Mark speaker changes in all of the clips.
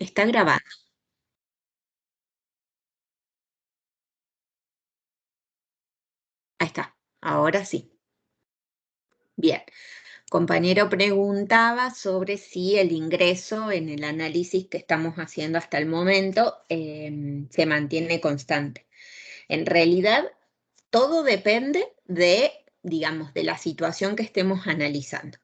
Speaker 1: Está grabando. Ahí está. Ahora sí. Bien. Compañero preguntaba sobre si el ingreso en el análisis que estamos haciendo hasta el momento se mantiene constante. En realidad, todo depende de, digamos, de la situación que estemos analizando.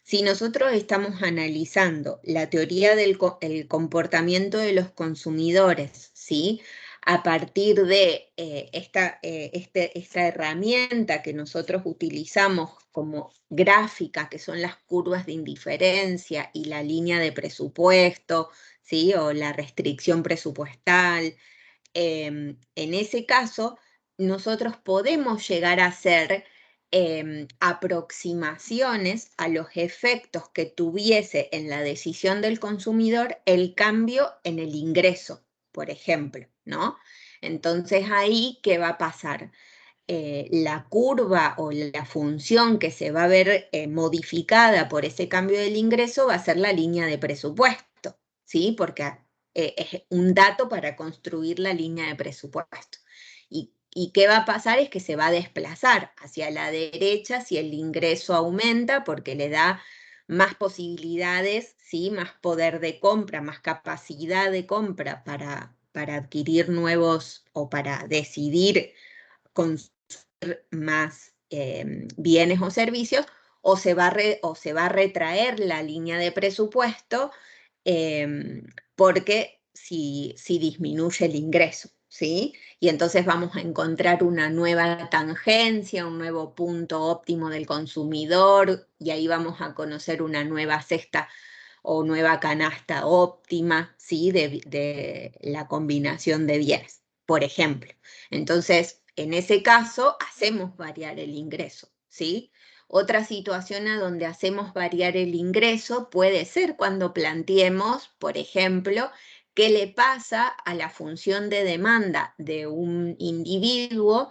Speaker 1: Si nosotros estamos analizando la teoría del el comportamiento de los consumidores, ¿sí? A partir de esta herramienta que nosotros utilizamos como gráfica, que son las curvas de indiferencia y la línea de presupuesto, ¿sí? O la restricción presupuestal, en ese caso, nosotros podemos llegar a hacer aproximaciones a los efectos que tuviese en la decisión del consumidor el cambio en el ingreso, por ejemplo, ¿no? Entonces ahí, ¿qué va a pasar? La curva o la función que se va a ver modificada por ese cambio del ingreso va a ser la línea de presupuesto, ¿sí? Porque es un dato para construir la línea de presupuesto. Y qué va a pasar es que se va a desplazar hacia la derecha si el ingreso aumenta porque le da más posibilidades, ¿sí? Más poder de compra, más capacidad de compra para adquirir nuevos o para decidir consumir más bienes o servicios, o se va a retraer la línea de presupuesto porque si disminuye el ingreso, ¿sí? Y entonces vamos a encontrar una nueva tangencia, un nuevo punto óptimo del consumidor, y ahí vamos a conocer una nueva cesta o nueva canasta óptima, ¿sí? De la combinación de bienes, por ejemplo. Entonces, en ese caso, hacemos variar el ingreso, ¿sí? Otra situación a donde hacemos variar el ingreso puede ser cuando planteemos, por ejemplo, qué le pasa a la función de demanda de un individuo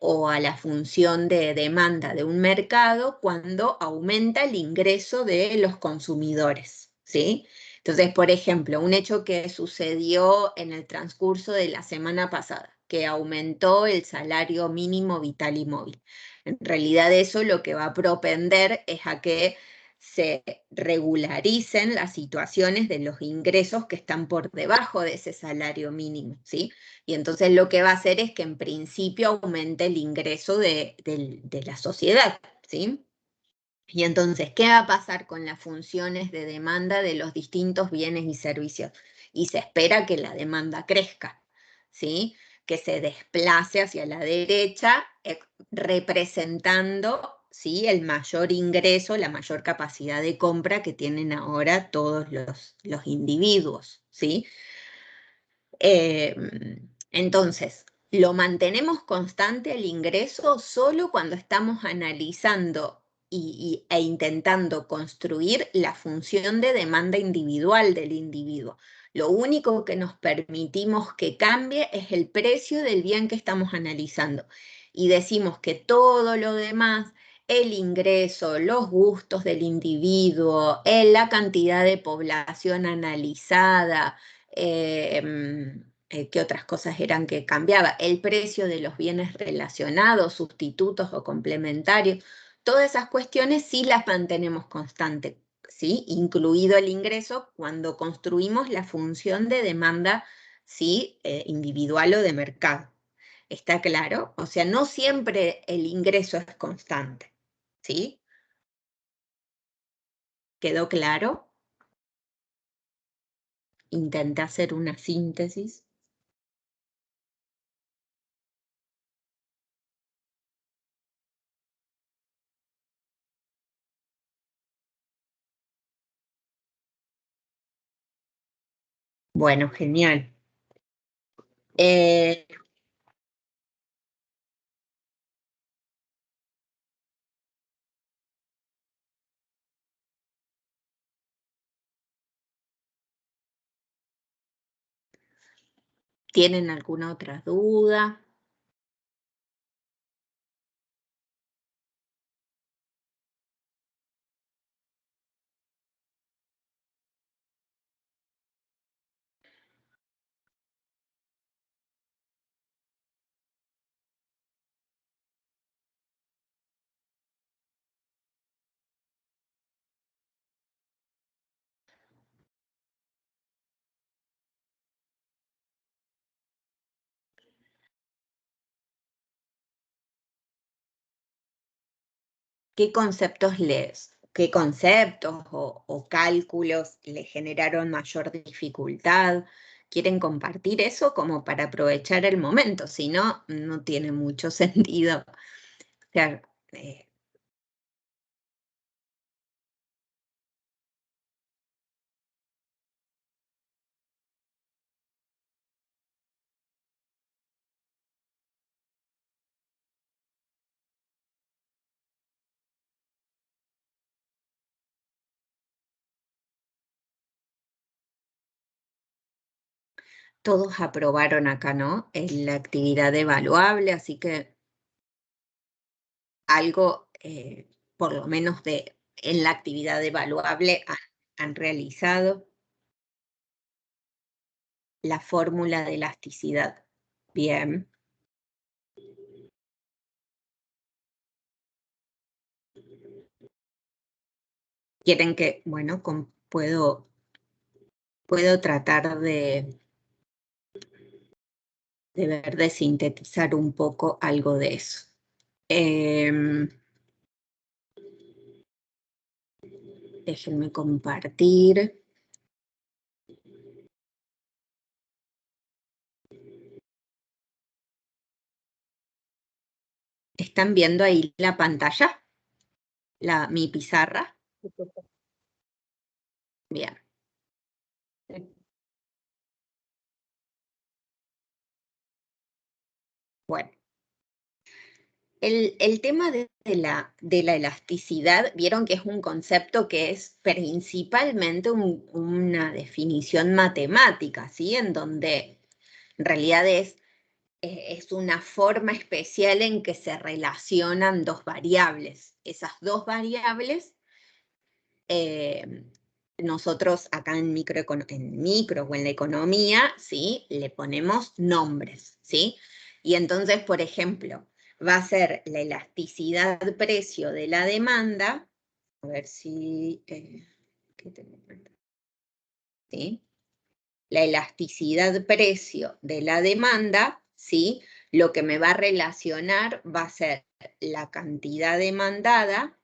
Speaker 1: o a la función de demanda de un mercado cuando aumenta el ingreso de los consumidores, ¿sí? Entonces, por ejemplo, un hecho que sucedió en el transcurso de la semana pasada, que aumentó el salario mínimo vital y móvil. En realidad eso lo que va a propender es a que se regularicen las situaciones de los ingresos que están por debajo de ese salario mínimo, ¿sí? Y entonces lo que va a hacer es que en principio aumente el ingreso de la sociedad, ¿sí? Y entonces, ¿qué va a pasar con las funciones de demanda de los distintos bienes y servicios? Y se espera que la demanda crezca, ¿sí? Que se desplace hacia la derecha, representando, ¿sí? El mayor ingreso, la mayor capacidad de compra que tienen ahora todos los individuos, ¿sí? Eh, entonces, lo mantenemos constante el ingreso solo cuando estamos analizando e intentando construir la función de demanda individual del individuo. Lo único que nos permitimos que cambie es el precio del bien que estamos analizando. Y decimos que todo lo demás, el ingreso, los gustos del individuo, la cantidad de población analizada, ¿qué otras cosas eran que cambiaba? El precio de los bienes relacionados, sustitutos o complementarios. Todas esas cuestiones sí las mantenemos constantes, ¿sí? Incluido el ingreso cuando construimos la función de demanda, ¿sí? Individual o de mercado. ¿Está claro? O sea, no siempre el ingreso es constante, ¿sí? ¿Quedó claro? Intenté hacer una síntesis. Bueno, genial. Eh, ¿Tienen alguna otra duda? qué conceptos o cálculos le generaron mayor dificultad. ¿Quieren compartir eso como para aprovechar el momento? Si no, no tiene mucho sentido. O sea, todos aprobaron acá, ¿no? En la actividad evaluable, así que algo, por lo menos en la actividad evaluable han realizado la fórmula de elasticidad. Bien. Quieren que, bueno, puedo tratar de ver, de sintetizar un poco algo de eso. Déjenme compartir. ¿Están viendo ahí la pantalla? Mi pizarra. Bien. Bueno. El tema de la elasticidad, vieron que es un concepto que es principalmente una definición matemática, ¿sí? En donde en realidad es una forma especial en que se relacionan dos variables. Esas dos variables, nosotros acá en micro o en la economía, ¿sí? Le ponemos nombres, ¿sí? Y entonces, por ejemplo, va a ser la elasticidad precio de la demanda, a ver si, ¿qué tengo por acá? ¿Sí? La elasticidad precio de la demanda, ¿sí? Lo que me va a relacionar va a ser la cantidad demandada,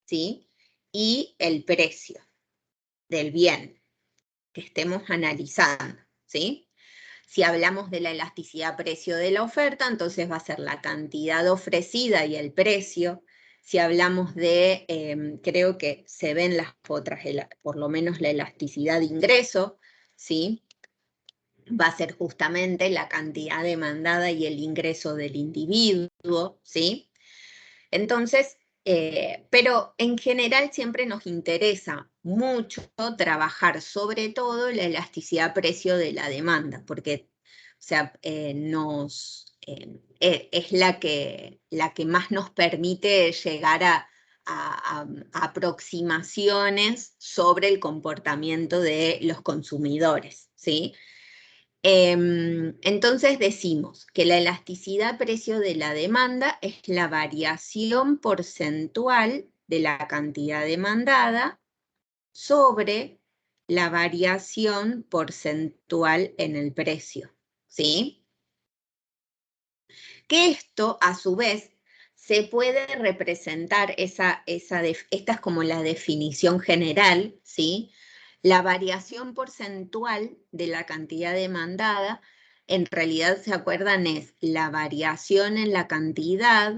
Speaker 1: ¿sí? Y el precio del bien que estemos analizando, ¿sí? Si hablamos de la elasticidad precio de la oferta, entonces va a ser la cantidad ofrecida y el precio. Si hablamos de, creo que se ven las otras, por lo menos la elasticidad de ingreso, ¿sí? Va a ser justamente la cantidad demandada y el ingreso del individuo, ¿sí? Entonces, pero en general siempre nos interesa mucho trabajar sobre todo la elasticidad precio de la demanda, porque o sea, es la que más nos permite llegar a aproximaciones sobre el comportamiento de los consumidores, ¿sí? Entonces decimos que la elasticidad precio de la demanda es la variación porcentual de la cantidad demandada sobre la variación porcentual en el precio, ¿sí? Que esto, a su vez, se puede representar, esta es como la definición general, ¿sí? La variación porcentual de la cantidad demandada, en realidad, ¿se acuerdan? Es la variación en la cantidad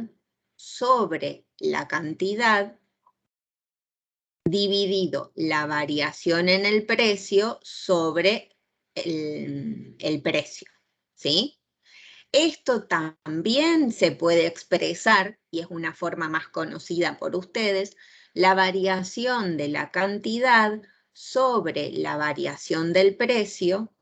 Speaker 1: sobre la cantidad dividido la variación en el precio sobre el precio, ¿sí? Esto también se puede expresar, y es una forma más conocida por ustedes, la variación de la cantidad sobre la variación del precio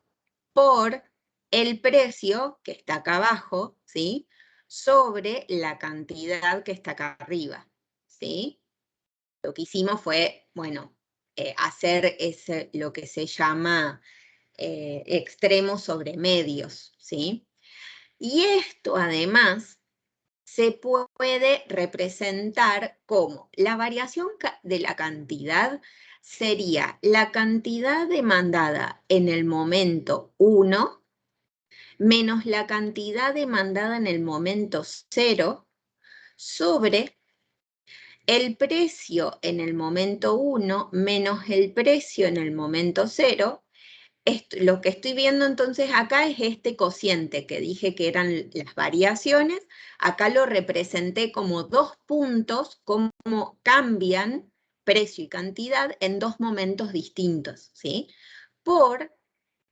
Speaker 1: por el precio que está acá abajo, ¿sí? Sobre la cantidad que está acá arriba, ¿sí? Lo que hicimos fue, bueno, hacer lo que se llama extremos sobre medios, ¿sí? Y esto además se puede representar como la variación de la cantidad sería la cantidad demandada en el momento 1 menos la cantidad demandada en el momento 0 sobre El precio en el momento 1 menos el precio en el momento 0. Lo que estoy viendo entonces acá es este cociente que dije que eran las variaciones. Acá lo representé como 2 puntos, cómo cambian precio y cantidad en 2 momentos distintos, ¿sí? Por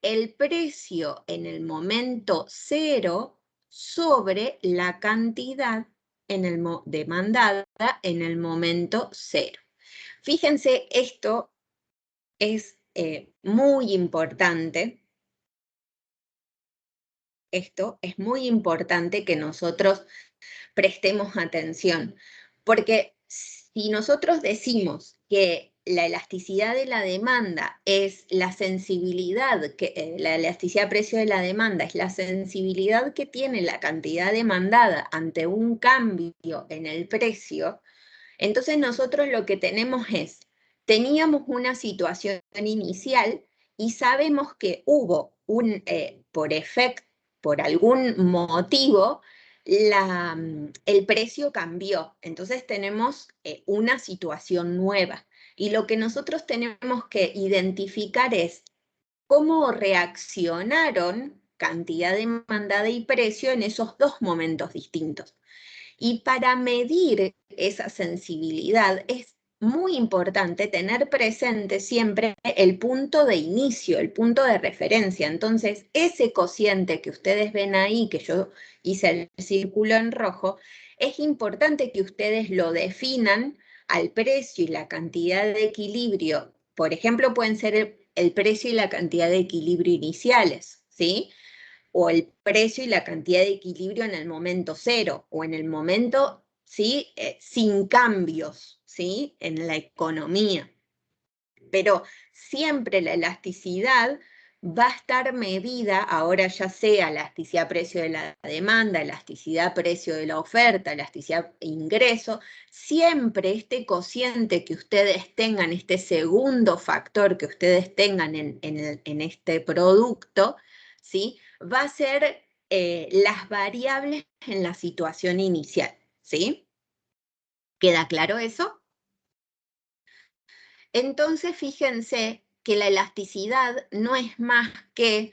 Speaker 1: el precio en el momento 0 sobre la cantidad demandada en el momento 0. Fíjense, esto es muy importante. Esto es muy importante que nosotros prestemos atención, porque si nosotros decimos que la elasticidad de la demanda es la sensibilidad, la elasticidad precio de la demanda es la sensibilidad que tiene la cantidad demandada ante un cambio en el precio, entonces nosotros lo que tenemos es, teníamos una situación inicial y sabemos que hubo por algún motivo, el precio cambió. Entonces tenemos una situación nueva. Y lo que nosotros tenemos que identificar es cómo reaccionaron cantidad demandada y precio en esos dos momentos distintos. Y para medir esa sensibilidad es muy importante tener presente siempre el punto de inicio, el punto de referencia. Entonces, ese cociente que ustedes ven ahí, que yo hice el círculo en rojo, es importante que ustedes lo definan al precio y la cantidad de equilibrio. Por ejemplo, pueden ser el precio y la cantidad de equilibrio iniciales, ¿sí? O el precio y la cantidad de equilibrio en el momento 0 o en el momento, ¿sí? Sin cambios, ¿sí? En la economía. Pero siempre la elasticidad va a estar medida, ahora ya sea elasticidad precio de la demanda, elasticidad precio de la oferta, elasticidad ingreso, siempre este cociente que ustedes tengan, este segundo factor que ustedes tengan en este producto, ¿sí? Va a ser las variables en la situación inicial, ¿sí? ¿Queda claro eso? Entonces, fíjense que la elasticidad no es más que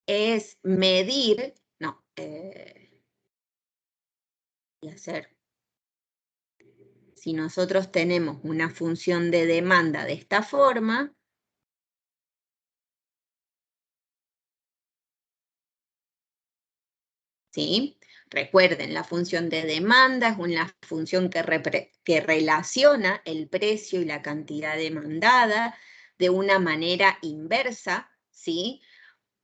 Speaker 1: es medir, no, voy a hacer, si nosotros tenemos una función de demanda de esta forma, ¿sí? Recuerden, la función de demanda es una función que relaciona el precio y la cantidad demandada de una manera inversa, ¿sí?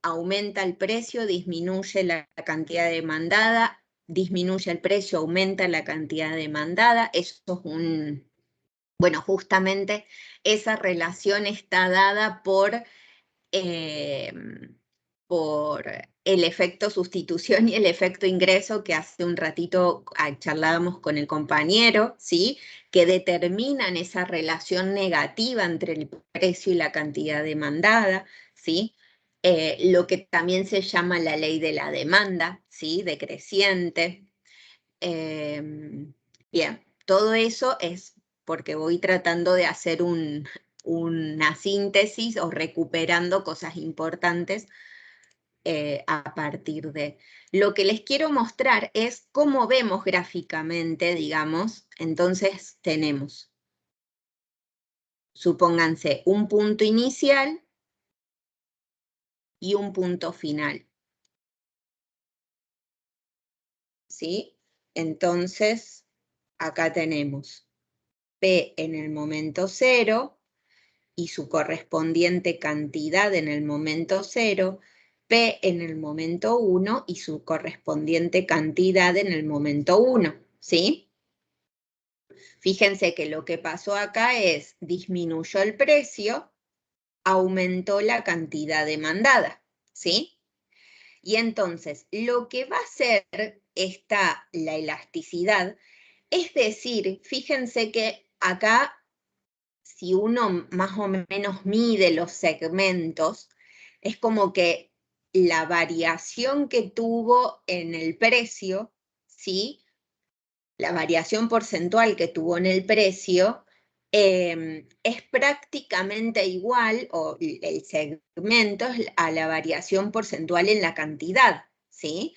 Speaker 1: Aumenta el precio, disminuye la cantidad demandada, disminuye el precio, aumenta la cantidad demandada. Eso es bueno, justamente esa relación está dada eh, por el efecto sustitución y el efecto ingreso que hace un ratito charlábamos con el compañero, ¿sí? Que determinan esa relación negativa entre el precio y la cantidad demandada, ¿sí? Lo que también se llama la ley de la demanda, ¿sí? Decreciente. Bien, todo eso es porque voy tratando de hacer una síntesis o recuperando cosas importantes a partir de. Lo que les quiero mostrar es cómo vemos gráficamente, digamos, entonces tenemos, supónganse, un punto inicial y un punto final, ¿sí? Entonces, acá tenemos P en el momento 0 y su correspondiente cantidad en el momento 0, P en el momento 1 y su correspondiente cantidad en el momento 1, ¿sí? Fíjense que lo que pasó acá es, disminuyó el precio, aumentó la cantidad demandada, ¿sí? Y entonces, lo que va a hacer la elasticidad, es decir, fíjense que acá, si uno más o menos mide los segmentos, es como que la variación que tuvo en el precio, ¿sí? la variación porcentual que tuvo en el precio, es prácticamente igual, o el segmento, a la variación porcentual en la cantidad, ¿sí?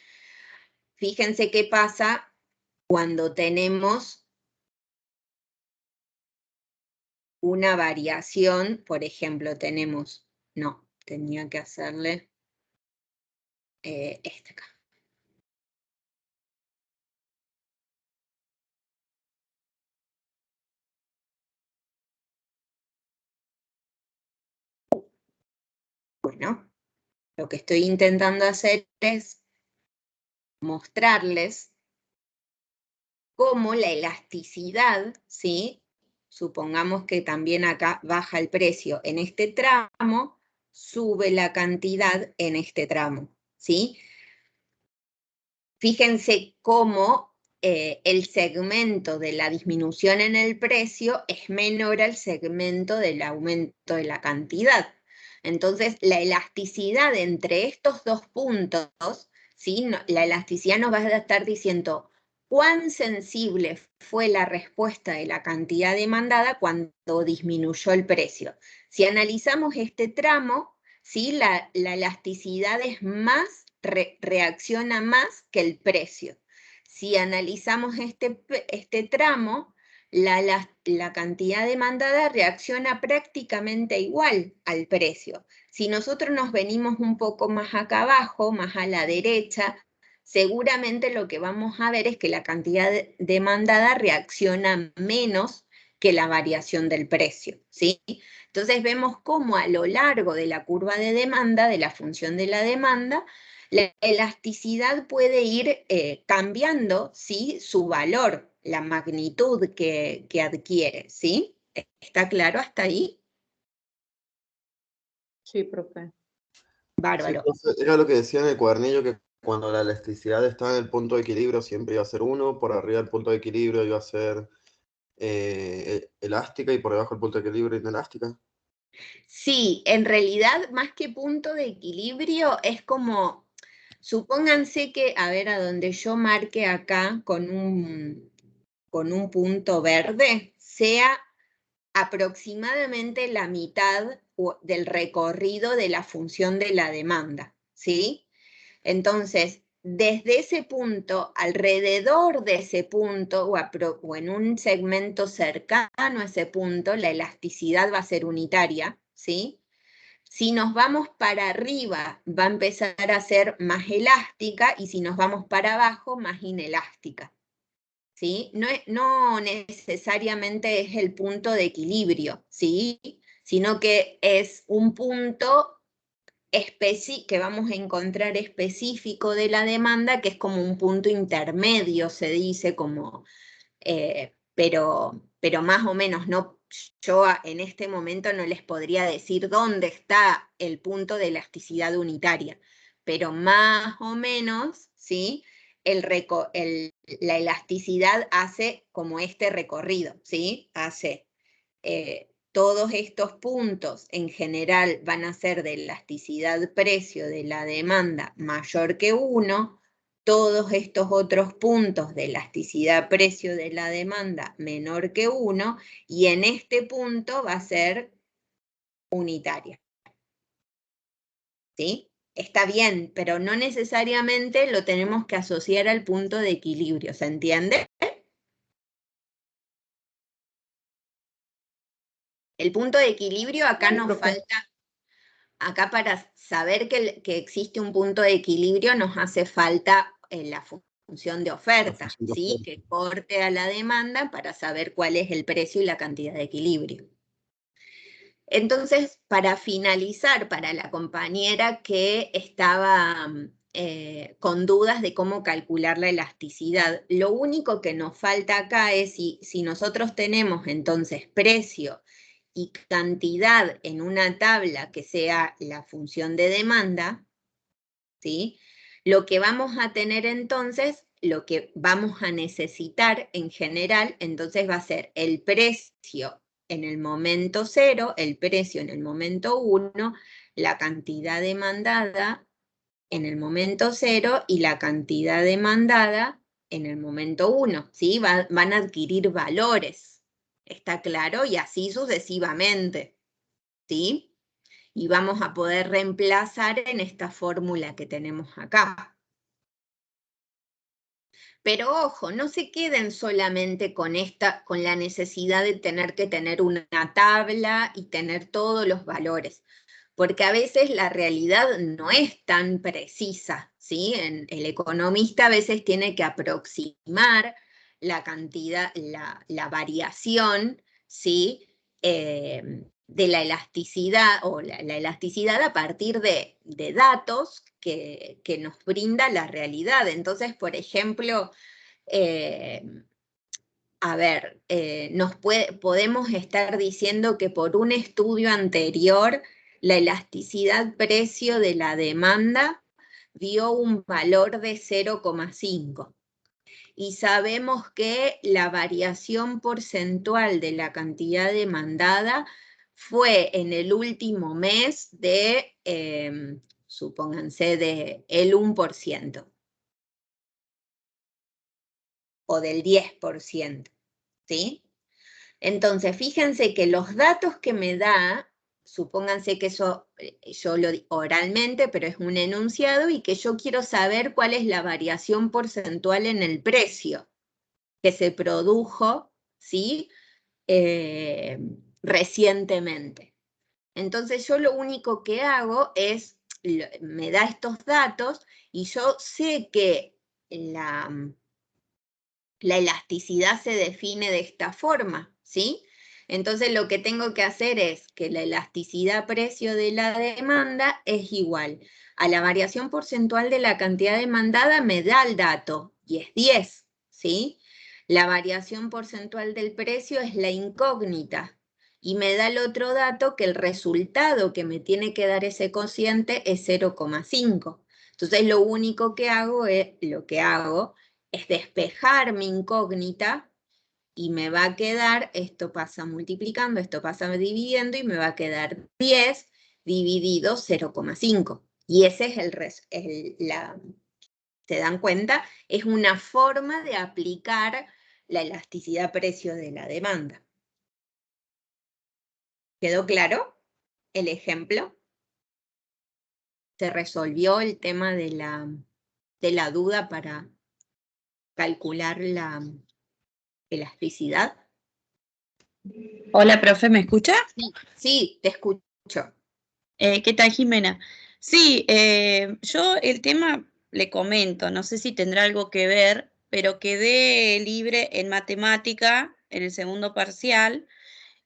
Speaker 1: Fíjense qué pasa cuando tenemos una variación, por ejemplo, tenemos, no, tenía que hacerle este acá. Bueno, lo que estoy intentando hacer es mostrarles cómo la elasticidad, ¿sí? Supongamos que también acá baja el precio en este tramo, sube la cantidad en este tramo, ¿sí? Fíjense cómo el segmento de la disminución en el precio es menor al segmento del aumento de la cantidad. Entonces, la elasticidad entre estos dos puntos, ¿sí? La elasticidad nos va a estar diciendo cuán sensible fue la respuesta de la cantidad demandada cuando disminuyó el precio. Si analizamos este tramo, ¿sí? La elasticidad es más, reacciona más que el precio. Si analizamos este tramo, la cantidad demandada reacciona prácticamente igual al precio. Si nosotros nos venimos un poco más acá abajo, más a la derecha, seguramente lo que vamos a ver es que la cantidad demandada reacciona menos que la variación del precio, ¿sí? Entonces vemos cómo a lo largo de la curva de demanda, de la función de la demanda, la elasticidad puede ir cambiando, ¿sí? Su valor, la magnitud que adquiere, ¿sí? ¿Está claro hasta ahí?
Speaker 2: Sí, profe.
Speaker 3: Sí,
Speaker 1: Bárbaro.
Speaker 3: profe, era lo que decía en el cuadernillo, que cuando la elasticidad está en el punto de equilibrio siempre iba a ser 1, por arriba del punto de equilibrio iba a ser elástica y por debajo del punto de equilibrio inelástica.
Speaker 1: Sí, en realidad, más que punto de equilibrio, es como, supónganse que, a ver, a donde yo marque acá con un punto verde, sea aproximadamente la mitad del recorrido de la función de la demanda, ¿sí? Entonces, desde ese punto, alrededor de ese punto, o en un segmento cercano a ese punto, la elasticidad va a ser unitaria, ¿sí? Si nos vamos para arriba, va a empezar a ser más elástica, y si nos vamos para abajo, más inelástica, ¿sí? No necesariamente es el punto de equilibrio, ¿sí? Sino que es un punto que vamos a encontrar específico de la demanda, que es como un punto intermedio, se dice, como, pero más o menos, no, yo en este momento no les podría decir dónde está el punto de elasticidad unitaria, pero más o menos, ¿sí? La elasticidad hace como este recorrido, ¿sí? Hace todos estos puntos en general van a ser de elasticidad precio de la demanda mayor que 1, todos estos otros puntos de elasticidad precio de la demanda menor que 1, y en este punto va a ser unitaria. ¿Sí? Está bien, pero no necesariamente lo tenemos que asociar al punto de equilibrio, ¿se entiende? El punto de equilibrio acá
Speaker 2: Sí,
Speaker 1: nos
Speaker 2: profe.
Speaker 1: falta. Acá para saber que existe un punto de equilibrio nos hace falta la función de
Speaker 3: La
Speaker 1: oferta,
Speaker 3: función de
Speaker 1: ¿sí?
Speaker 3: oferta.
Speaker 1: Que corte a la demanda para saber cuál es el precio y la cantidad de equilibrio. Entonces, para finalizar, para la compañera que estaba con dudas de cómo calcular la elasticidad, lo único que nos falta acá es si nosotros tenemos entonces precio y cantidad en una tabla que sea la función de demanda, ¿sí? Lo que vamos a tener entonces, lo que vamos a necesitar en general, entonces va a ser el precio en el momento 0, el precio en el momento 1, la cantidad demandada en el momento 0 y la cantidad demandada en el momento 1, ¿sí? Van a adquirir valores, ¿está claro? Y así sucesivamente, ¿sí? Y vamos a poder reemplazar en esta fórmula que tenemos acá. Pero ojo, no se queden solamente con la necesidad de tener que tener una tabla y tener todos los valores, porque a veces la realidad no es tan precisa, ¿sí? El economista a veces tiene que aproximar la cantidad, la variación, ¿sí? De la elasticidad o la elasticidad a partir de datos que nos brinda la realidad. Entonces, por ejemplo, a ver, podemos estar diciendo que por un estudio anterior, la elasticidad precio de la demanda dio un valor de 0,5. Y sabemos que la variación porcentual de la cantidad demandada fue en el último mes de, supónganse, de el 1%. O del 10%, ¿sí? Entonces, fíjense que los datos que me da, supónganse que eso yo lo digo oralmente, pero es un enunciado, y que yo quiero saber cuál es la variación porcentual en el precio que se produjo, ¿sí? Recientemente. Entonces, yo lo único que hago es, me da estos datos, y yo sé que la elasticidad se define de esta forma, ¿sí? Entonces lo que tengo que hacer es que la elasticidad precio de la demanda es igual a la variación porcentual de la cantidad demandada, me da el dato, y es 10, ¿sí? La variación porcentual del precio es la incógnita, y me da el otro dato que el resultado que me tiene que dar ese cociente es 0,5. Entonces lo único que hago es despejar mi incógnita, y me va a quedar, esto pasa multiplicando, esto pasa dividiendo, y me va a quedar 10 dividido 0,5. Y ese es ¿se dan cuenta? Es una forma de aplicar la elasticidad precio de la demanda. ¿Quedó claro el ejemplo? ¿Se resolvió el tema de la duda para calcular la elasticidad?
Speaker 2: Hola, profe, ¿me escucha?
Speaker 1: Sí, te escucho.
Speaker 2: ¿Qué tal, Jimena? Sí, yo el tema le comento, no sé si tendrá algo que ver, pero quedé libre en matemática en el segundo parcial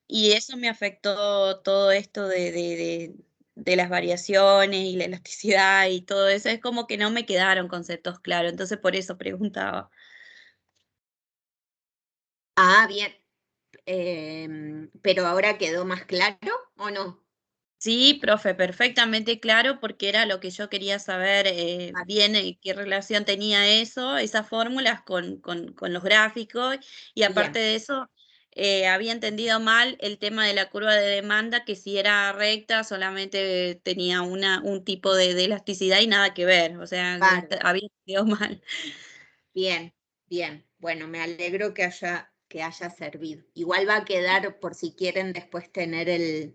Speaker 2: y eso me afectó todo esto de las variaciones y la elasticidad y todo eso. Es como que no me quedaron conceptos claros, entonces por eso preguntaba.
Speaker 1: Ah, bien. ¿Pero ahora quedó más claro o no?
Speaker 2: Sí, profe, perfectamente claro, porque era lo que yo quería saber
Speaker 1: Ah,
Speaker 2: bien qué relación tenía eso, esas fórmulas con los gráficos, y aparte
Speaker 1: bien,
Speaker 2: de eso, había entendido mal el tema de la curva de demanda, que si era recta solamente tenía un tipo de elasticidad y nada que ver, o sea,
Speaker 1: bárbaro.
Speaker 2: había entendido mal.
Speaker 1: Bien, bien. Bueno, me alegro que haya servido. Igual va a quedar, por si quieren después tener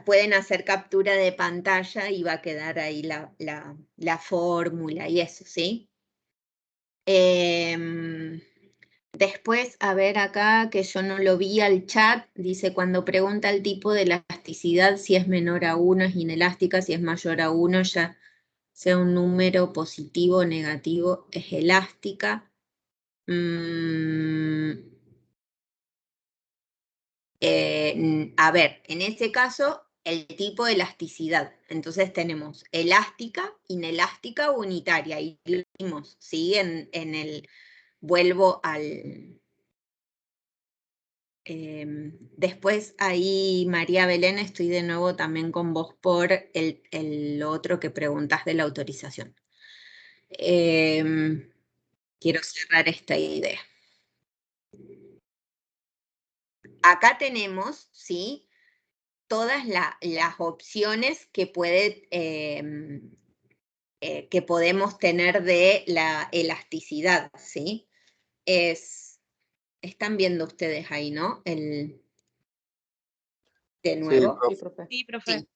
Speaker 1: pueden hacer captura de pantalla, y va a quedar ahí la fórmula y eso, ¿sí? Después, a ver acá, que yo no lo vi al chat, dice, cuando pregunta el tipo de elasticidad, si es menor a 1 es inelástica, si es mayor a 1 ya sea un número positivo o negativo es elástica. A ver, en ese caso, el tipo de elasticidad. Entonces tenemos elástica, inelástica, unitaria. Y lo vimos, ¿sí? Vuelvo al... después ahí, María Belén, estoy de nuevo también con vos por el otro que preguntas de la autorización. Quiero cerrar esta idea. Acá tenemos, ¿sí? Todas las opciones que puede que podemos tener de la elasticidad, ¿sí? Están viendo ustedes ahí, ¿no? De nuevo.
Speaker 3: Sí, profe.
Speaker 2: Sí, profe.
Speaker 1: Sí.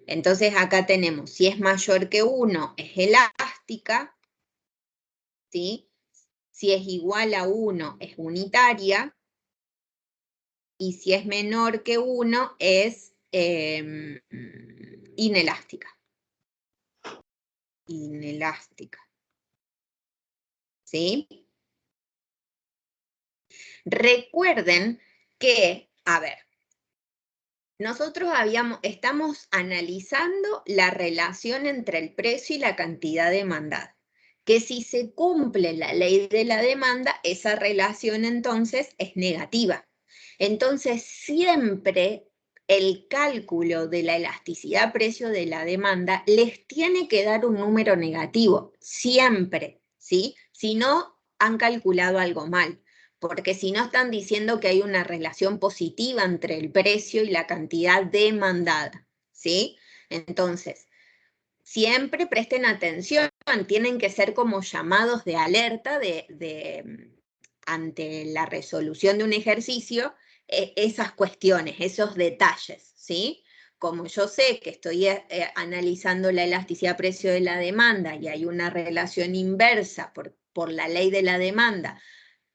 Speaker 1: Entonces acá tenemos, si es mayor que 1 es elástica, ¿sí? Si es igual a 1 es unitaria, y si es menor que 1 es inelástica. Inelástica. ¿Sí? Recuerden que, a ver, nosotros estamos analizando la relación entre el precio y la cantidad demandada. Que si se cumple la ley de la demanda, esa relación entonces es negativa. Entonces, siempre el cálculo de la elasticidad precio de la demanda les tiene que dar un número negativo, siempre, ¿sí? Si no, han calculado algo mal, porque si no están diciendo que hay una relación positiva entre el precio y la cantidad demandada, ¿sí? Entonces, siempre presten atención, tienen que ser como llamados de alerta ante la resolución de un ejercicio, esas cuestiones, esos detalles, ¿sí? Como yo sé que estoy analizando la elasticidad precio de la demanda y hay una relación inversa por la ley de la demanda,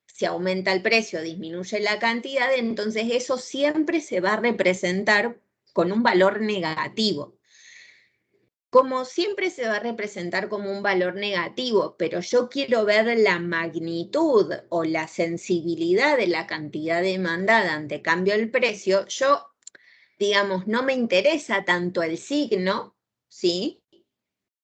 Speaker 1: si aumenta el precio, disminuye la cantidad, entonces eso siempre se va a representar con un valor negativo. Como siempre se va a representar como un valor negativo, pero yo quiero ver la magnitud o la sensibilidad de la cantidad demandada ante cambio del precio, yo, digamos, no me interesa tanto el signo, ¿sí?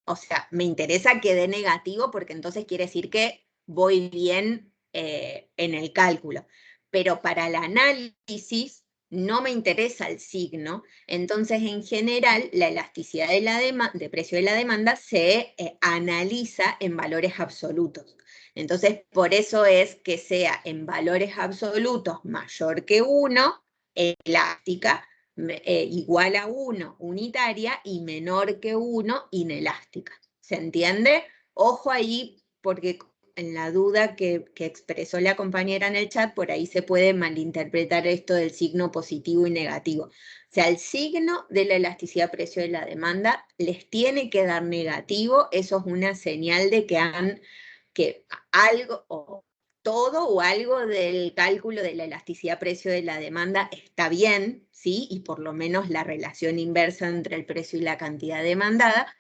Speaker 1: O sea, me interesa que dé negativo porque entonces quiere decir que voy bien en el cálculo. Pero para el análisis no me interesa el signo, entonces en general la elasticidad de precio de la demanda se analiza en valores absolutos. Entonces, por eso es que sea en valores absolutos mayor que 1, elástica, igual a 1, unitaria, y menor que 1, inelástica. ¿Se entiende? Ojo ahí, porque en la duda que expresó la compañera en el chat, por ahí se puede malinterpretar esto del signo positivo y negativo. O sea, el signo de la elasticidad precio de la demanda les tiene que dar negativo, eso es una señal de que algo, o todo o algo del cálculo de la elasticidad precio de la demanda está bien, ¿sí? Y por lo menos la relación inversa entre el precio y la cantidad demandada.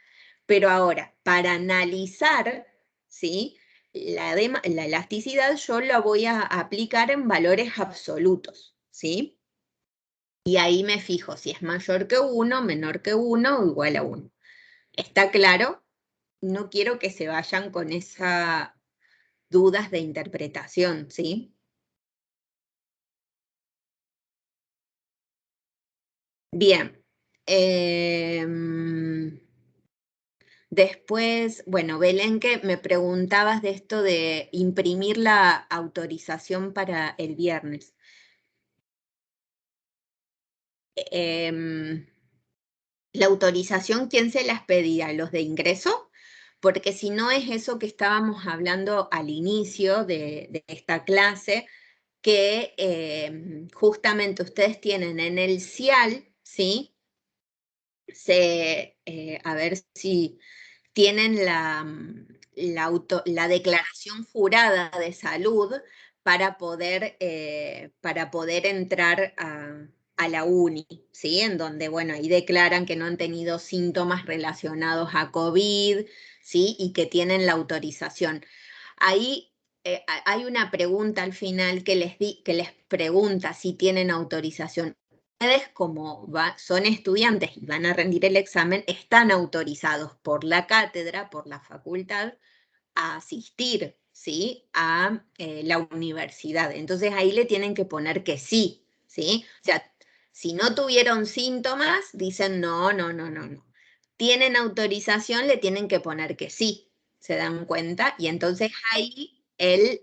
Speaker 1: Pero ahora, para analizar, ¿sí? La elasticidad yo la voy a aplicar en valores absolutos, ¿sí? Y ahí me fijo si es mayor que 1, menor que 1 o igual a 1. ¿Está claro? No quiero que se vayan con esas dudas de interpretación, ¿sí? Bien. Después, bueno, Belén, que me preguntabas de esto de imprimir la autorización para el viernes. La autorización, ¿quién se las pedía? ¿Los de ingreso? Porque si no es eso que estábamos hablando al inicio de esta clase, que justamente ustedes tienen en el CIAL, ¿sí? A ver si tienen la declaración jurada de salud para poder entrar a la uni, ¿sí? En donde, bueno, ahí declaran que no han tenido síntomas relacionados a COVID, ¿sí? Y que tienen la autorización. Ahí hay una pregunta al final que les pregunta si tienen autorización. Ustedes, como son estudiantes y van a rendir el examen, están autorizados por la cátedra, por la facultad, a asistir, ¿sí? A la universidad. Entonces ahí le tienen que poner que sí, ¿sí? O sea, si no tuvieron síntomas, dicen no, no, no, no, no. Tienen autorización, le tienen que poner que sí, ¿se dan cuenta? Y entonces ahí el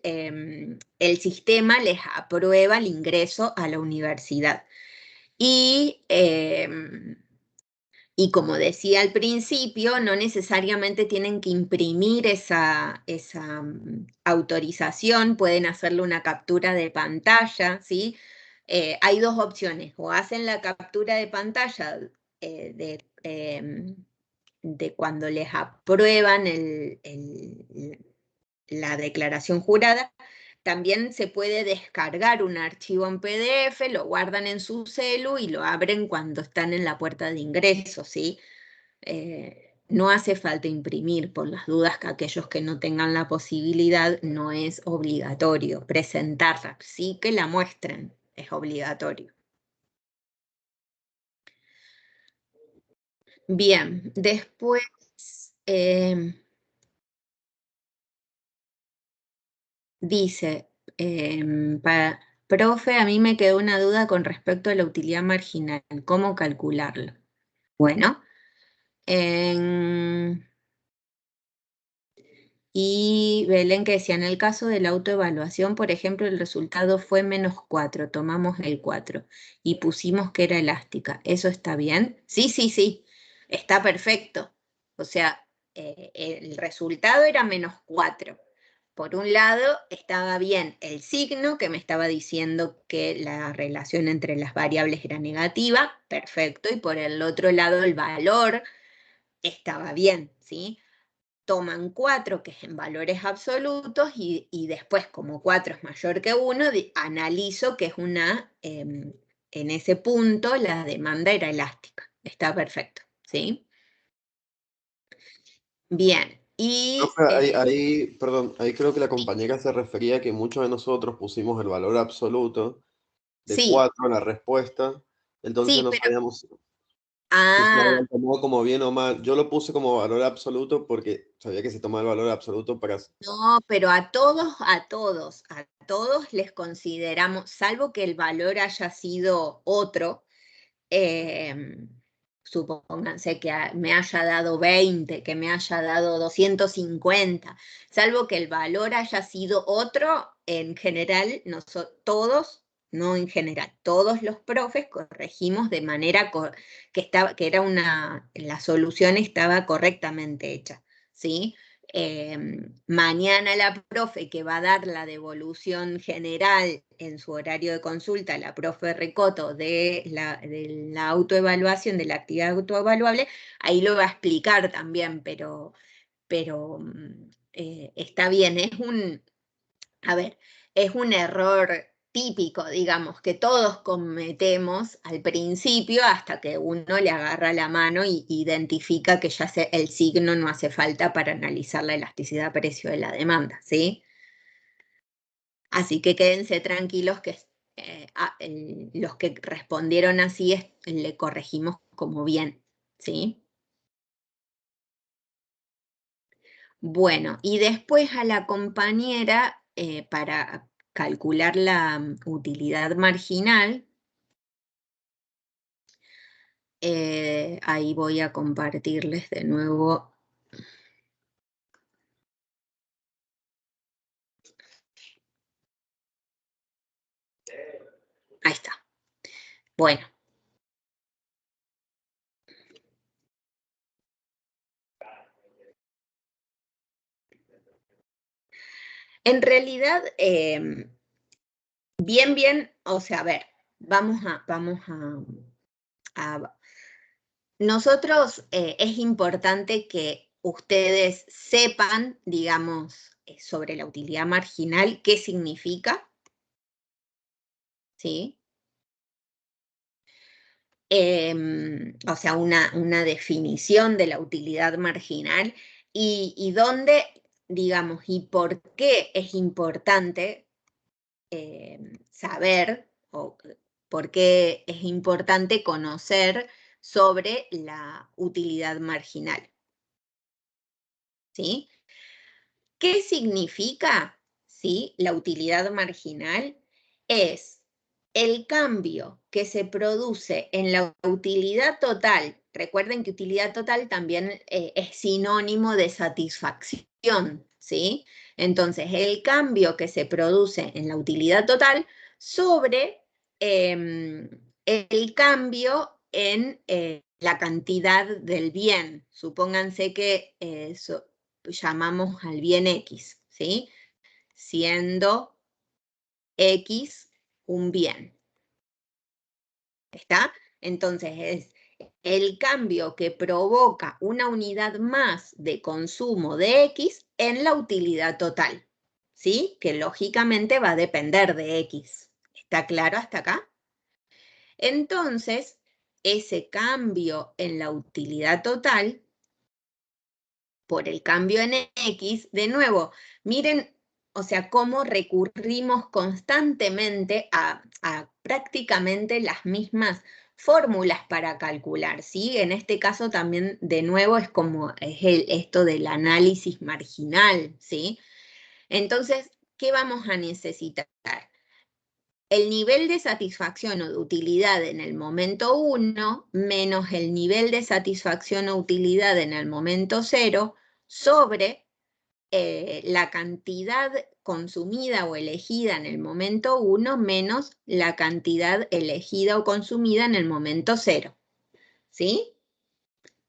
Speaker 1: sistema les aprueba el ingreso a la universidad. Y Y como decía al principio, no necesariamente tienen que imprimir esa autorización, pueden hacerle una captura de pantalla, ¿sí? Hay dos opciones, o hacen la captura de pantalla de cuando les aprueban la declaración jurada. También se puede descargar un archivo en PDF, lo guardan en su celu y lo abren cuando están en la puerta de ingreso, ¿sí? No hace falta imprimir, por las dudas que aquellos que no tengan la posibilidad, no es obligatorio presentarla, sí que la muestren, es obligatorio. Bien, después, dice, profe, a mí me quedó una duda con respecto a la utilidad marginal, ¿cómo calcularlo? Bueno, y Belén que decía, en el caso de la autoevaluación, por ejemplo, el resultado fue -4, tomamos el 4 y pusimos que era elástica. ¿Eso está bien? Sí, sí, sí, está perfecto. O sea, el resultado era -4. Por un lado, estaba bien el signo que me estaba diciendo que la relación entre las variables era negativa, perfecto, y por el otro lado el valor estaba bien, ¿sí? Toman 4, que es en valores absolutos, y después, como 4 es mayor que 1, analizo que es en ese punto la demanda era elástica. Está perfecto, ¿sí? Bien, y...
Speaker 3: Perdón, ahí creo que la compañera se refería a que muchos de nosotros pusimos el valor absoluto de
Speaker 1: sí,
Speaker 3: 4 en la respuesta, entonces
Speaker 1: sí,
Speaker 3: no
Speaker 1: pero...
Speaker 3: sabíamos si se
Speaker 1: Ah,
Speaker 3: habían tomado como bien o mal. Yo lo puse como valor absoluto porque sabía que se toma el valor absoluto para...
Speaker 1: no, pero a todos les consideramos, salvo que el valor haya sido otro, supónganse que me haya dado 20, que me haya dado 250, salvo que el valor haya sido otro, en general, todos, no en general, todos los profes corregimos de manera que era la solución estaba correctamente hecha, ¿sí? Mañana la profe que va a dar la devolución general en su horario de consulta, la profe Recoto, de la autoevaluación, de la actividad autoevaluable, ahí lo va a explicar también, pero está bien, es un error típico, digamos, que todos cometemos al principio hasta que uno le agarra la mano y identifica que ya el signo no hace falta para analizar la elasticidad precio de la demanda, ¿sí? Así que quédense tranquilos que los que respondieron así le corregimos como bien, ¿sí? Bueno, y después a la compañera, para calcular la utilidad marginal, ahí voy a compartirles de nuevo. Ahí está. Bueno. En realidad, bien, o sea, a ver, vamos a nosotros, es importante que ustedes sepan, digamos, sobre la utilidad marginal, qué significa, ¿sí? O sea, una definición de la utilidad marginal y dónde, digamos, y por qué es importante saber o por qué es importante conocer sobre la utilidad marginal, ¿sí? ¿Qué significa, sí, la utilidad marginal? Es el cambio que se produce en la utilidad total. Recuerden que utilidad total también es sinónimo de satisfacción, ¿sí? Entonces, el cambio que se produce en la utilidad total sobre el cambio en la cantidad del bien. Supónganse que llamamos al bien X, ¿sí? Siendo X un bien. ¿Está? Entonces es el cambio que provoca una unidad más de consumo de X en la utilidad total, ¿sí? Que lógicamente va a depender de X. ¿Está claro hasta acá? Entonces, ese cambio en la utilidad total, por el cambio en X, de nuevo, miren, o sea, cómo recurrimos constantemente a prácticamente las mismas fórmulas para calcular, ¿sí? En este caso también, de nuevo, es como esto del análisis marginal, ¿sí? Entonces, ¿qué vamos a necesitar? El nivel de satisfacción o de utilidad en el momento 1 menos el nivel de satisfacción o utilidad en el momento 0 sobre la cantidad consumida o elegida en el momento 1 menos la cantidad elegida o consumida en el momento 0. ¿Sí?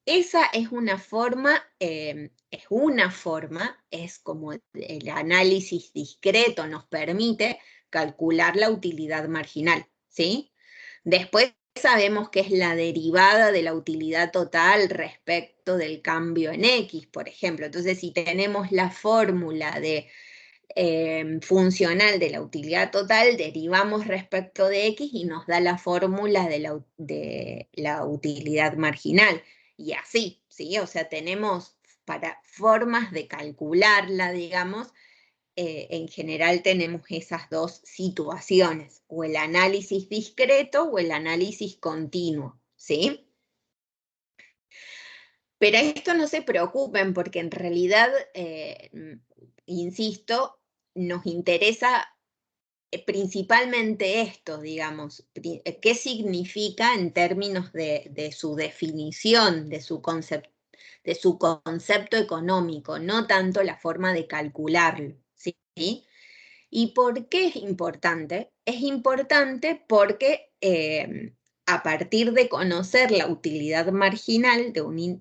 Speaker 1: Esa es una forma, es como el análisis discreto nos permite calcular la utilidad marginal, ¿sí? Después sabemos que es la derivada de la utilidad total respecto del cambio en X, por ejemplo. Entonces, si tenemos la fórmula funcional de la utilidad total, derivamos respecto de X y nos da la fórmula de la utilidad marginal. Y así, ¿sí? O sea, tenemos para formas de calcularla, digamos, en general tenemos esas dos situaciones, o el análisis discreto o el análisis continuo, ¿sí? Pero a esto no se preocupen porque en realidad, insisto, nos interesa principalmente esto, digamos, qué significa en términos de su definición, de su concepto económico, no tanto la forma de calcularlo, ¿sí? ¿Y por qué es importante? Es importante porque a partir de conocer la utilidad marginal,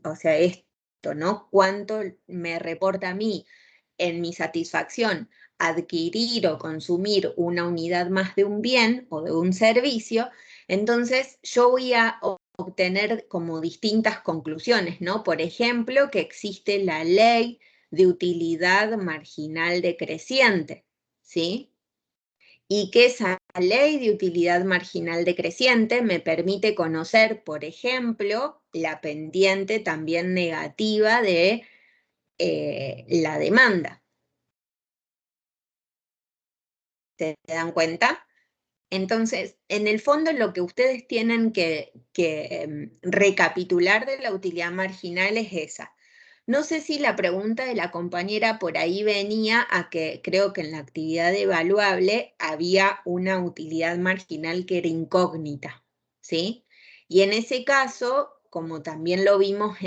Speaker 1: o sea, esto, ¿no? ¿Cuánto me reporta a mí en mi satisfacción adquirir o consumir una unidad más de un bien o de un servicio? Entonces yo voy a obtener como distintas conclusiones, ¿no? Por ejemplo, que existe la ley de utilidad marginal decreciente, ¿sí? Y que esa ley de utilidad marginal decreciente me permite conocer, por ejemplo, la pendiente también negativa de la demanda. ¿Se dan cuenta? Entonces, en el fondo lo que ustedes tienen que recapitular de la utilidad marginal es esa. No sé si la pregunta de la compañera por ahí venía a que creo que en la actividad evaluable había una utilidad marginal que era incógnita, ¿sí? Y en ese caso, como también lo vimos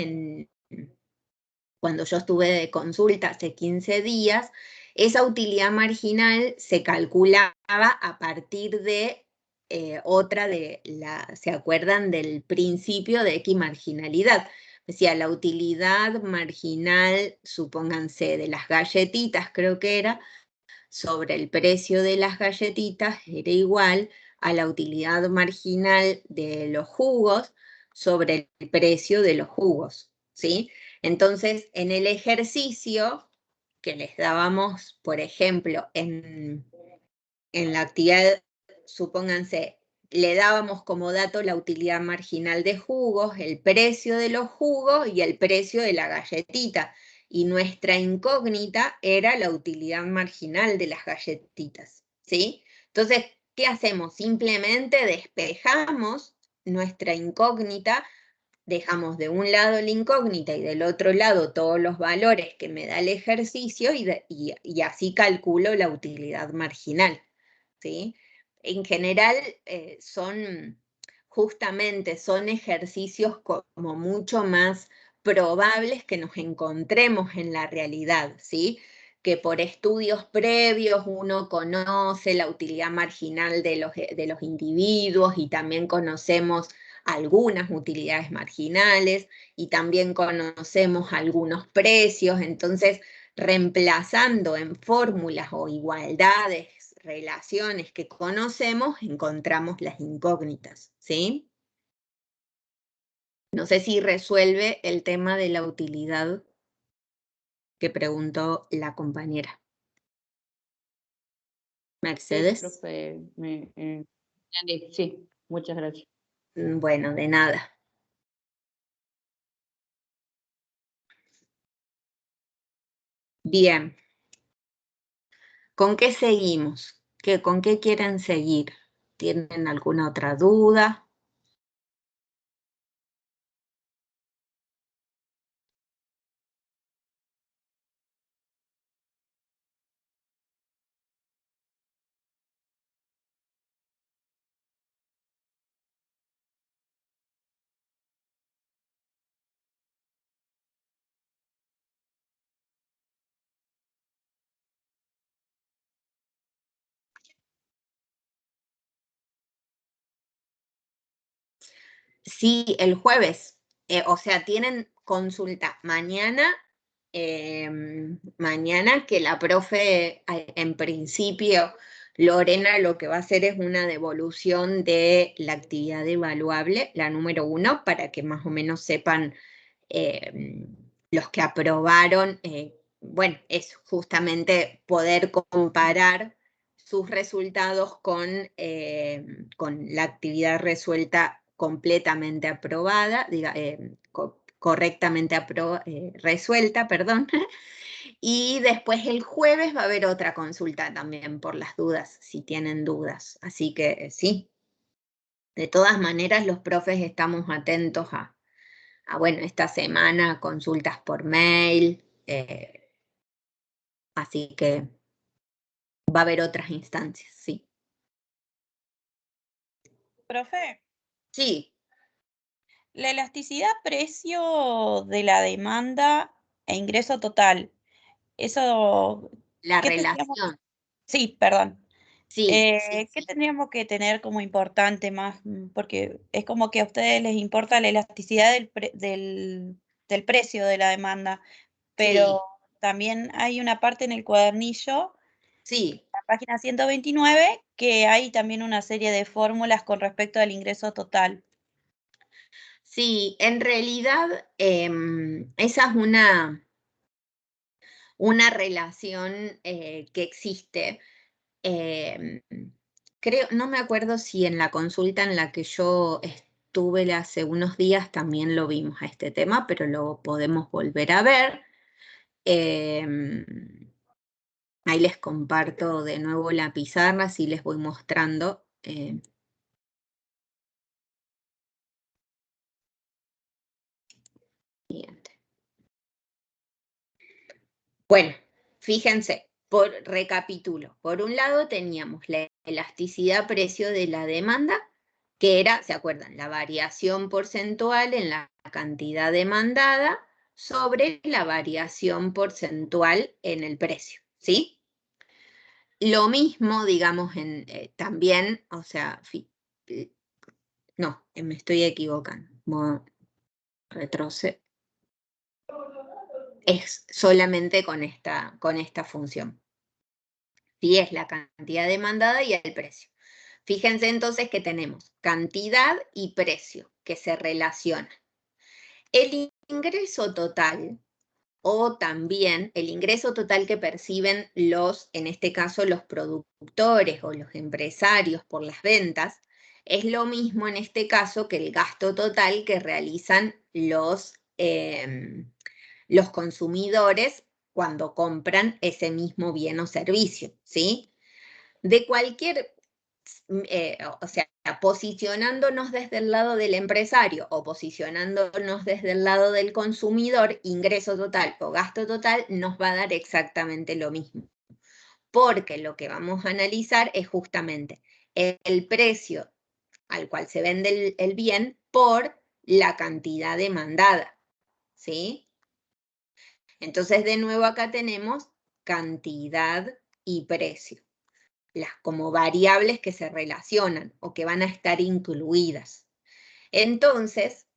Speaker 1: cuando yo estuve de consulta hace 15 días, esa utilidad marginal se calculaba a partir de ¿se acuerdan del principio de equimarginalidad? Decía, la utilidad marginal, supónganse, de las galletitas, creo que era, sobre el precio de las galletitas era igual a la utilidad marginal de los jugos sobre el precio de los jugos, ¿sí? Entonces, en el ejercicio que les dábamos, por ejemplo, en la actividad, supónganse, le dábamos como dato la utilidad marginal de jugos, el precio de los jugos y el precio de la galletita. Y nuestra incógnita era la utilidad marginal de las galletitas, ¿sí? Entonces, ¿qué hacemos? Simplemente despejamos nuestra incógnita, dejamos de un lado la incógnita y del otro lado todos los valores que me da el ejercicio y así calculo la utilidad marginal, ¿sí? En general justamente son ejercicios como mucho más probables que nos encontremos en la realidad, ¿sí? Que por estudios previos uno conoce la utilidad marginal de los individuos y también conocemos algunas utilidades marginales y también conocemos algunos precios, entonces reemplazando en fórmulas o igualdades, relaciones que conocemos, encontramos las incógnitas, ¿sí? No sé si resuelve el tema de la utilidad que preguntó la compañera. ¿Me accedes?
Speaker 4: Sí, profe, entendí. Sí, muchas gracias.
Speaker 1: Bueno, de nada. Bien. ¿Con qué seguimos? ¿Con qué quieren seguir? ¿Tienen alguna otra duda? Sí, el jueves. O sea, tienen consulta mañana. Mañana que la profe, en principio, Lorena lo que va a hacer es una devolución de la actividad evaluable, la número 1, para que más o menos sepan los que aprobaron, bueno, es justamente poder comparar sus resultados con la actividad resuelta completamente aprobada, correctamente resuelta, perdón. Y después el jueves va a haber otra consulta también por las dudas, si tienen dudas. Así que sí, de todas maneras los profes estamos atentos bueno, esta semana consultas por mail, así que va a haber otras instancias, sí.
Speaker 2: Profe,
Speaker 1: Sí,
Speaker 2: la elasticidad precio de la demanda e ingreso total, eso,
Speaker 1: la
Speaker 2: ¿qué tendríamos?
Speaker 1: relación,
Speaker 2: Sí, perdón.
Speaker 1: sí,
Speaker 2: ¿Qué tendríamos que tener como importante más? Porque es como que a ustedes les importa la elasticidad del precio de la demanda, pero
Speaker 1: sí,
Speaker 2: también hay una parte en el cuadernillo,
Speaker 1: sí,
Speaker 2: la página 129, que hay también una serie de fórmulas con respecto al ingreso total.
Speaker 1: sí, en realidad esa es una relación que existe. Em, Creo, no me acuerdo si en la consulta en la que yo estuve hace unos días también lo vimos a este tema, pero lo podemos volver a ver. Ahí les comparto de nuevo la pizarra, así les voy mostrando. Siguiente. Bueno, fíjense, recapitulo. Por un lado teníamos la elasticidad precio de la demanda, que era, ¿se acuerdan? La variación porcentual en la cantidad demandada sobre la variación porcentual en el precio, ¿sí? Lo mismo, digamos, también, o sea, no, me estoy equivocando. Retrocedo. Es solamente con esta función. Sí, es la cantidad demandada y el precio. Fíjense entonces que tenemos cantidad y precio que se relacionan. El ingreso total, o también el ingreso total que perciben en este caso, los productores o los empresarios por las ventas, es lo mismo en este caso que el gasto total que realizan los consumidores cuando compran ese mismo bien o servicio, ¿sí? De cualquier, o sea, posicionándonos desde el lado del empresario o posicionándonos desde el lado del consumidor, ingreso total o gasto total nos va a dar exactamente lo mismo. Porque lo que vamos a analizar es justamente el precio al cual se vende el bien por la cantidad demandada, ¿sí? Entonces, de nuevo acá tenemos cantidad y precio, como variables que se relacionan o que van a estar incluidas. Entonces,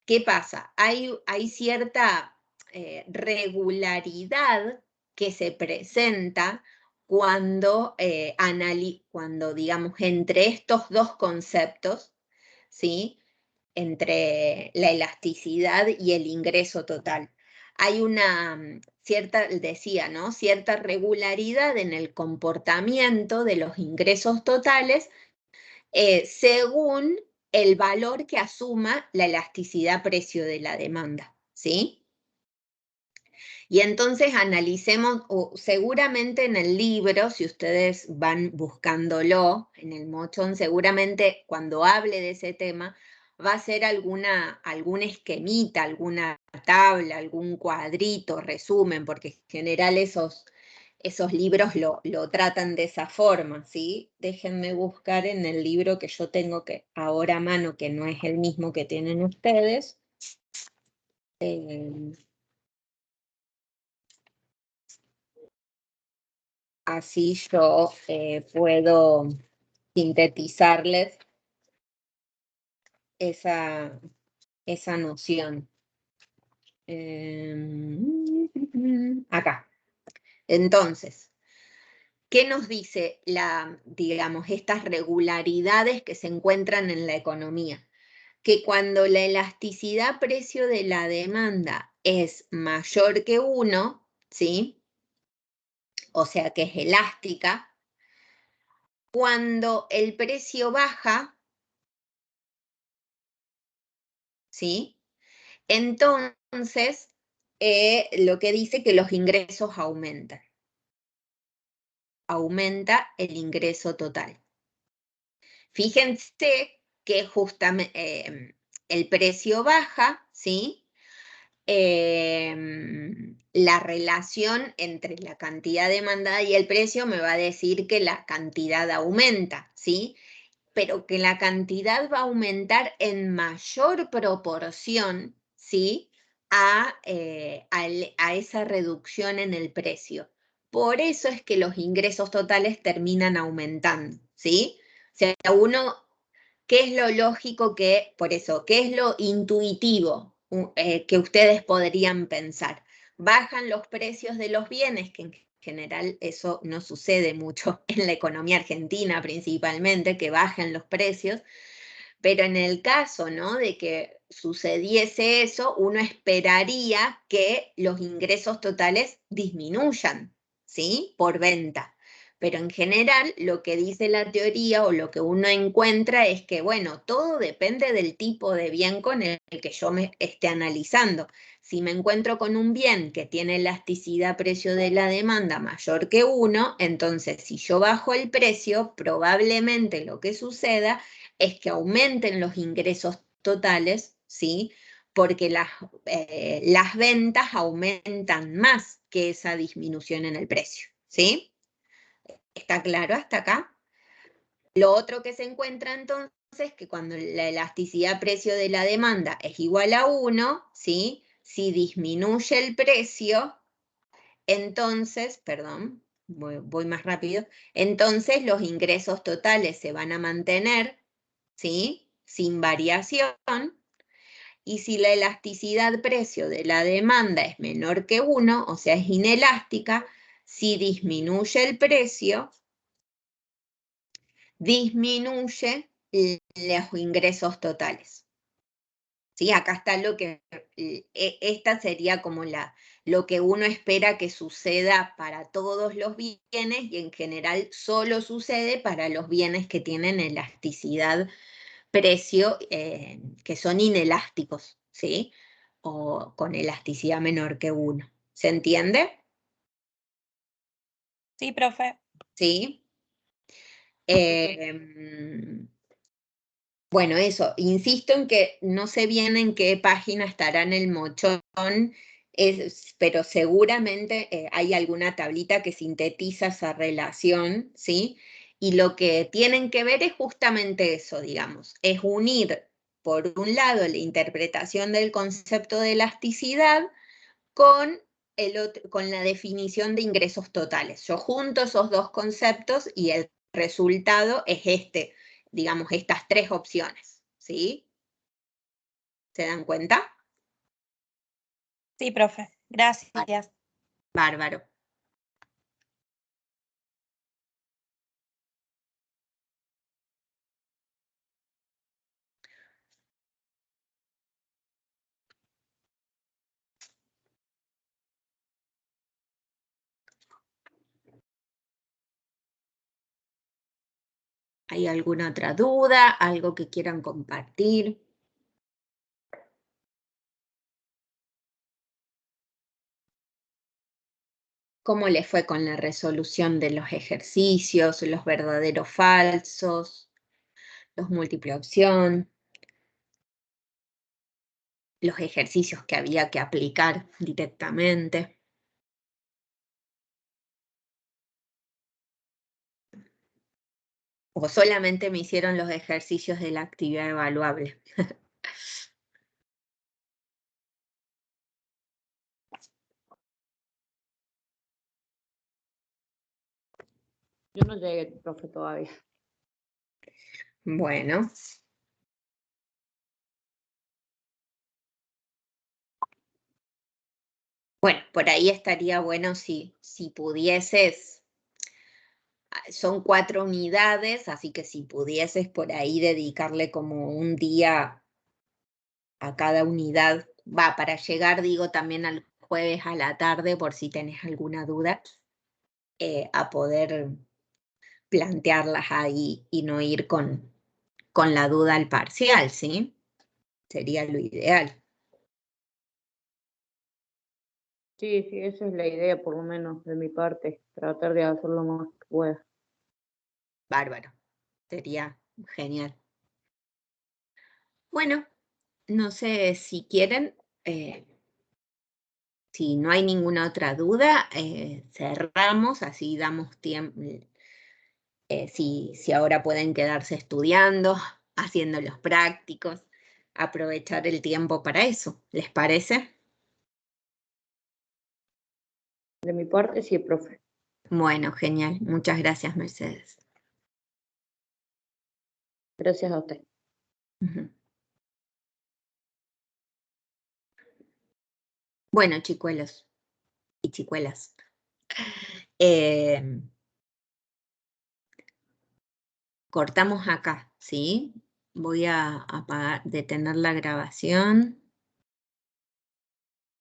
Speaker 1: ¿qué pasa? Hay cierta regularidad que se presenta cuando, digamos, entre estos dos conceptos, ¿sí? Entre la elasticidad y el ingreso total. Hay una cierta, decía, ¿no? Cierta regularidad en el comportamiento de los ingresos totales según el valor que asuma la elasticidad precio de la demanda, ¿sí? Y entonces analicemos, o seguramente en el libro, si ustedes van buscándolo en el mochón, seguramente cuando hable de ese tema va a ser algún esquemita, alguna tabla, algún cuadrito, resumen, porque en general esos libros lo tratan de esa forma, ¿sí? Déjenme buscar en el libro que yo tengo que ahora a mano, que no es el mismo que tienen ustedes. Así yo puedo sintetizarles esa noción. Acá. Entonces, ¿qué nos dice digamos, estas regularidades que se encuentran en la economía? Que cuando la elasticidad precio de la demanda es mayor que 1, ¿sí? O sea que es elástica, cuando el precio baja, ¿sí? Entonces, lo que dice que los ingresos aumentan. Aumenta el ingreso total. Fíjense que justamente el precio baja, ¿sí? La relación entre la cantidad demandada y el precio me va a decir que la cantidad aumenta, ¿sí? Pero que la cantidad va a aumentar en mayor proporción, ¿sí? A esa reducción en el precio. Por eso es que los ingresos totales terminan aumentando, ¿sí? O sea, ¿qué es lo lógico por eso, qué es lo intuitivo que ustedes podrían pensar? Bajan los precios de los bienes, que en general eso no sucede mucho en la economía argentina principalmente, que bajen los precios, pero en el caso, ¿no?, de que sucediese eso, uno esperaría que los ingresos totales disminuyan, ¿sí?, por venta. Pero en general lo que dice la teoría o lo que uno encuentra es que, bueno, todo depende del tipo de bien con el que yo me esté analizando. Si me encuentro con un bien que tiene elasticidad precio de la demanda mayor que 1, entonces si yo bajo el precio, probablemente lo que suceda es que aumenten los ingresos totales, ¿sí? Porque las ventas aumentan más que esa disminución en el precio, ¿sí? ¿Está claro hasta acá? Lo otro que se encuentra entonces es que cuando la elasticidad precio de la demanda es igual a 1, ¿sí? Si disminuye el precio, entonces, perdón, voy más rápido, entonces los ingresos totales se van a mantener, ¿sí?, sin variación, y si la elasticidad precio de la demanda es menor que 1, o sea, es inelástica, si disminuye el precio, disminuye los ingresos totales. ¿Sí? Acá está esta sería como lo que uno espera que suceda para todos los bienes y en general solo sucede para los bienes que tienen elasticidad precio, que son inelásticos, ¿sí? O con elasticidad menor que 1. ¿Se entiende?
Speaker 2: Sí, profe.
Speaker 1: Sí. Bueno, eso, insisto en que no sé bien en qué página estará en el mochón, pero seguramente hay alguna tablita que sintetiza esa relación, ¿sí? Y lo que tienen que ver es justamente eso, digamos, es unir, por un lado, la interpretación del concepto de elasticidad con la definición de ingresos totales. Yo junto esos dos conceptos y el resultado es digamos, estas tres opciones, ¿sí? ¿Se dan cuenta?
Speaker 2: Sí, profe. Gracias.
Speaker 1: Bárbaro. ¿Hay alguna otra duda? ¿Algo que quieran compartir? ¿Cómo les fue con la resolución de los ejercicios, los verdaderos falsos, los múltiple opción, los ejercicios que había que aplicar directamente? ¿O solamente me hicieron los ejercicios de la actividad evaluable?
Speaker 4: Yo no llegué, profe, todavía.
Speaker 1: Bueno. Bueno, por ahí estaría bueno si pudieses, son 4 unidades, así que si pudieses por ahí dedicarle como un día a cada unidad, va, para llegar, digo, también al jueves a la tarde, por si tenés alguna duda, a poder plantearlas ahí y no ir con la duda al parcial, ¿sí? Sería lo ideal.
Speaker 4: Sí, sí, esa es la idea, por lo menos de mi parte, tratar de hacer lo más que pueda.
Speaker 1: Bárbaro, sería genial. Bueno, no sé si quieren, si no hay ninguna otra duda, cerramos, así damos tiempo, si ahora pueden quedarse estudiando, haciendo los prácticos, aprovechar el tiempo para eso, ¿les parece?
Speaker 4: De mi parte, sí, profe.
Speaker 1: Bueno, genial. Muchas gracias, Mercedes.
Speaker 4: Gracias a usted.
Speaker 1: Ujú. Bueno, chicuelos y chicuelas. Cortamos acá, ¿sí? Voy a detener la grabación.